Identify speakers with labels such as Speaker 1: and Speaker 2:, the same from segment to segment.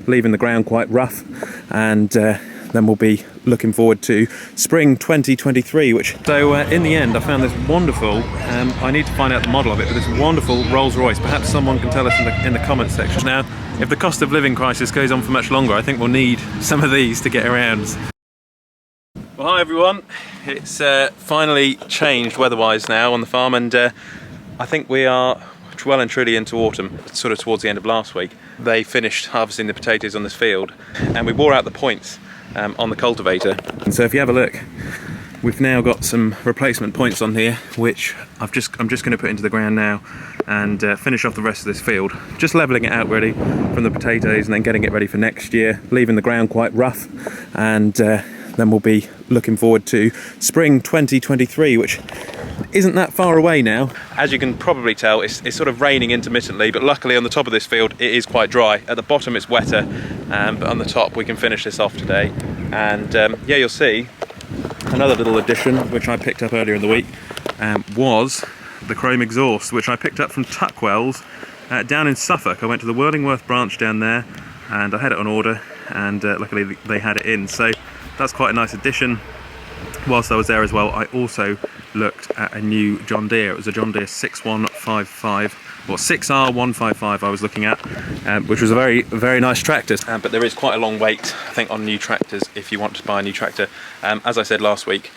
Speaker 1: leaving the ground quite rough, and then we'll be looking forward to spring 2023, which in the end I found this wonderful I need to find out the model of it, but this wonderful Rolls-Royce. Perhaps someone can tell us in the comments section. Now, if the cost of living crisis goes on for much longer, I think we'll need some of these to get around. Well, hi everyone, it's finally changed weather-wise now on the farm, and I think we are well and truly into autumn, sort of towards the end of last week. They finished harvesting the potatoes on this field, and we wore out the points on the cultivator. And so if you have a look, we've now got some replacement points on here, which I'm just going to put into the ground now and finish off the rest of this field. Just levelling it out ready from the potatoes and then getting it ready for next year, leaving the ground quite rough, and then we'll be looking forward to spring 2023, which isn't that far away now. As you can probably tell, it's sort of raining intermittently, but luckily on the top of this field it is quite dry. At the bottom it's wetter, but on the top we can finish this off today. And yeah, you'll see another little addition which I picked up earlier in the week was the chrome exhaust, which I picked up from Tuckwell's down in Suffolk. I went to the Whirlingworth branch down there and I had it on order, and luckily they had it in, so that's quite a nice addition. Whilst I was there as well, I also looked at a new John Deere. It was a John Deere 6155, or 6R155 I was looking at, which was a very nice tractor. But there is quite a long wait, I think, on new tractors if you want to buy a new tractor. As I said last week,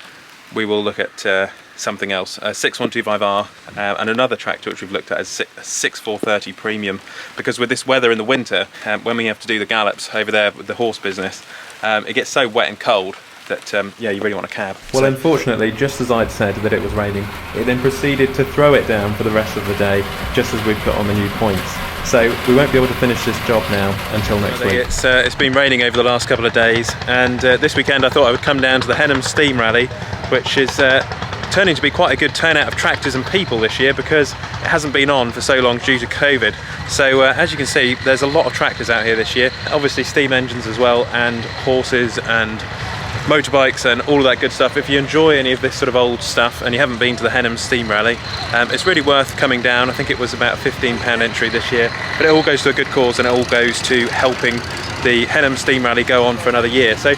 Speaker 1: we will look at something else, a 6125R, and another tractor which we've looked at is a 6430 Premium, because with this weather in the winter, when we have to do the gallops over there with the horse business, it gets so wet and cold that yeah, you really want a cab. Well, unfortunately, just as I'd said that it was raining, it then proceeded to throw it down for the rest of the day, just as we put on the new points. So we won't be able to finish this job now until next week. It's been raining over the last couple of days, and this weekend I thought I would come down to the Henham Steam Rally, which is turning to be quite a good turnout of tractors and people this year, because it hasn't been on for so long due to COVID. So as you can see, there's a lot of tractors out here this year, obviously steam engines as well, and horses and motorbikes and all of that good stuff. If you enjoy any of this sort of old stuff and you haven't been to the Henham Steam Rally, it's really worth coming down. I think it was about a £15 entry this year, but it all goes to a good cause, and it all goes to helping the Henham Steam Rally go on for another year. So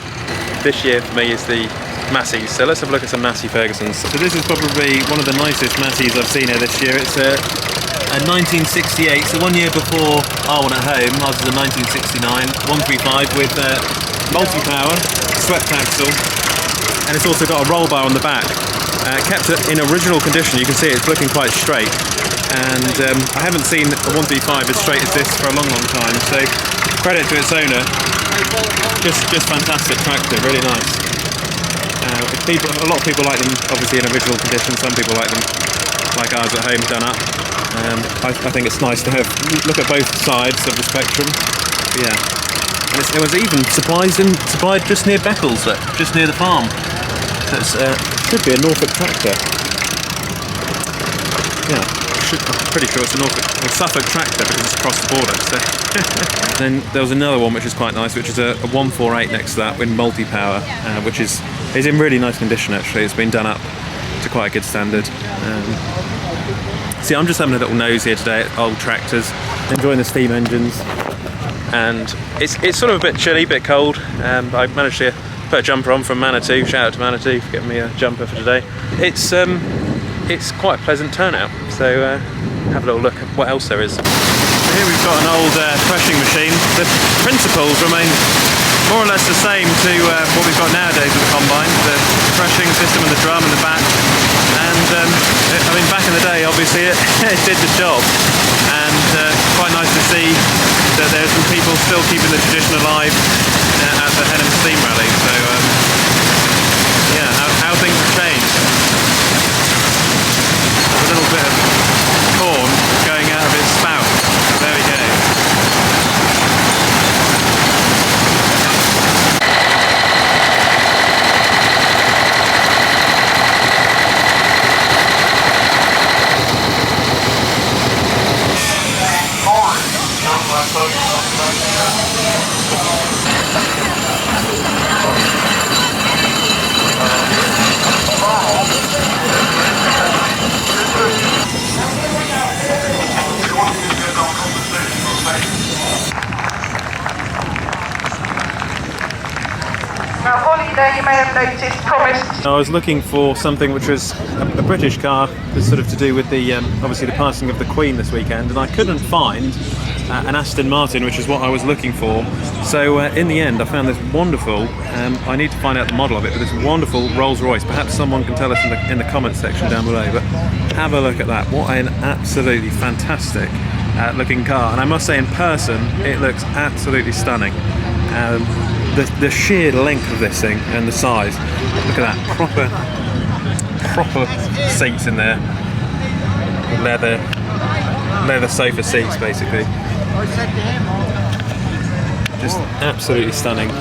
Speaker 1: this year for me is the Masseys. So let's have a look at some Massey Fergusons. So this is probably one of the nicest Masseys I've seen here this year. It's a 1968, so 1 year before our one at home. Ours is a 1969 135 with multi-power, swept axle, and it's also got a roll bar on the back. Kept it in original condition. You can see it's looking quite straight, and I haven't seen a 135 as straight as this for a long time, so credit to its owner. Just fantastic tractor, really nice. A lot of people like them obviously in original condition, some people like them like ours at home done up. I think it's nice to look at both sides of the spectrum. But yeah, and it was even supplied just near Beccles, just near the farm. So it should be a Norfolk tractor. Yeah, I'm pretty sure it's a Suffolk tractor because it's across the border. So. Then there was another one which is quite nice, which is a 148 next to that with multi-power, which is in really nice condition actually. It's been done up to quite a good standard. See, I'm just having a little nose here today at old tractors, enjoying the steam engines, and it's sort of a bit chilly, a bit cold. I managed to put a jumper on from Manitou. Shout out to Manitou for giving me a jumper for today. It's quite a pleasant turnout, so have a little look at what else there is. So here we've got an old threshing machine. The principles remain more or less the same to what we've got nowadays with the combine, the threshing system and the drum and the back. And I mean, back in the day, obviously it did the job, and quite nice to see that there's some people still keeping the tradition alive at the Henham Steam Rally. So yeah, how things have changed. There's a little bit of corn going out of its spout. There we go.
Speaker 2: there, you may have noticed, promised.
Speaker 1: I was looking for something which was a British car, that's sort of to do with the obviously the passing of the Queen this weekend, and I couldn't find an Aston Martin, which is what I was looking for. So in the end, I found this wonderful. I need to find out the model of it, but this wonderful Rolls-Royce. Perhaps someone can tell us in the comments section down below. But have a look at that! What an absolutely fantastic looking car, and I must say, in person, it looks absolutely stunning. The sheer length of this thing and the size. Look at that, proper seats in there, leather sofa seats basically. Just absolutely stunning.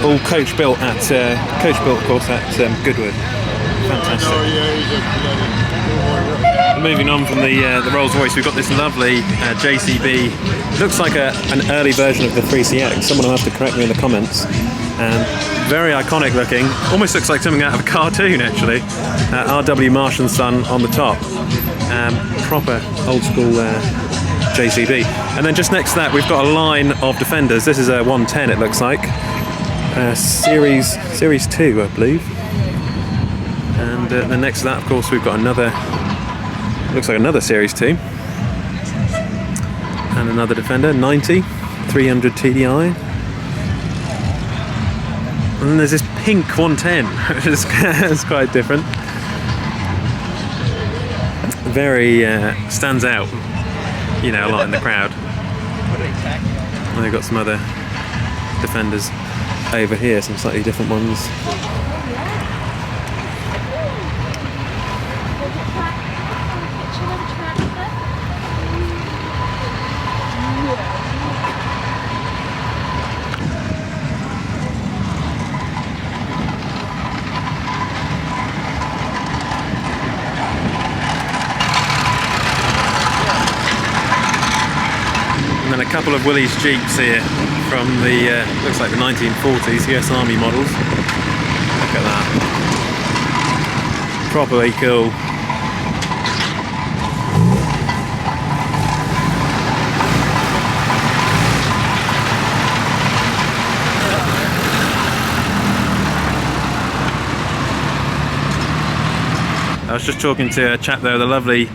Speaker 1: All coach built of course at Goodwood. Fantastic. Moving on from the Rolls-Royce, we've got this lovely JCB. Looks like an early version of the 3CX. Someone will have to correct me in the comments. Very iconic looking. Almost looks like something out of a cartoon actually. R.W. Marsh and Son on the top. Proper old school JCB. And then just next to that we've got a line of Defenders. This is a 110 it looks like. Series 2 I believe. And then next to that of course we've got another, looks like another Series 2. And another Defender, 90, 300 TDI. And then there's this pink 110, which is quite different. Very, stands out, you know, a lot in the crowd. And they've got some other Defenders over here, some slightly different ones. And a couple of Willys Jeeps here from the, looks like the 1940s US Army models. Look at that. Properly cool. I was just talking to a chap there, the lovely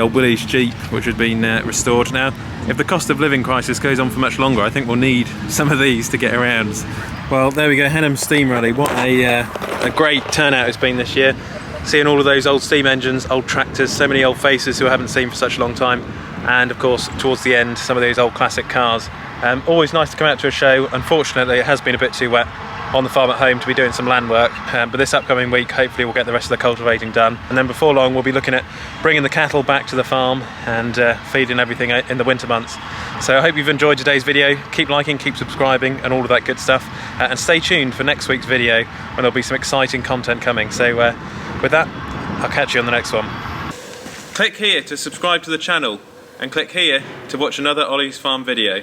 Speaker 1: old Willys Jeep, which had been restored. Now, if the cost of living crisis goes on for much longer, I think we'll need some of these to get around. Well, there we go, Henham Steam Rally. What a great turnout it's been this year. Seeing all of those old steam engines, old tractors, so many old faces who I haven't seen for such a long time. And of course, towards the end, some of those old classic cars. Always nice to come out to a show. Unfortunately, it has been a bit too wet on the farm at home to be doing some land work, but this upcoming week hopefully we'll get the rest of the cultivating done, and then before long we'll be looking at bringing the cattle back to the farm and feeding everything in the winter months. So I hope you've enjoyed today's video. Keep liking, keep subscribing and all of that good stuff, and stay tuned for next week's video when there'll be some exciting content coming. So with that, I'll catch you on the next one. Click here to subscribe to the channel and click here to watch another Olly's Farm video.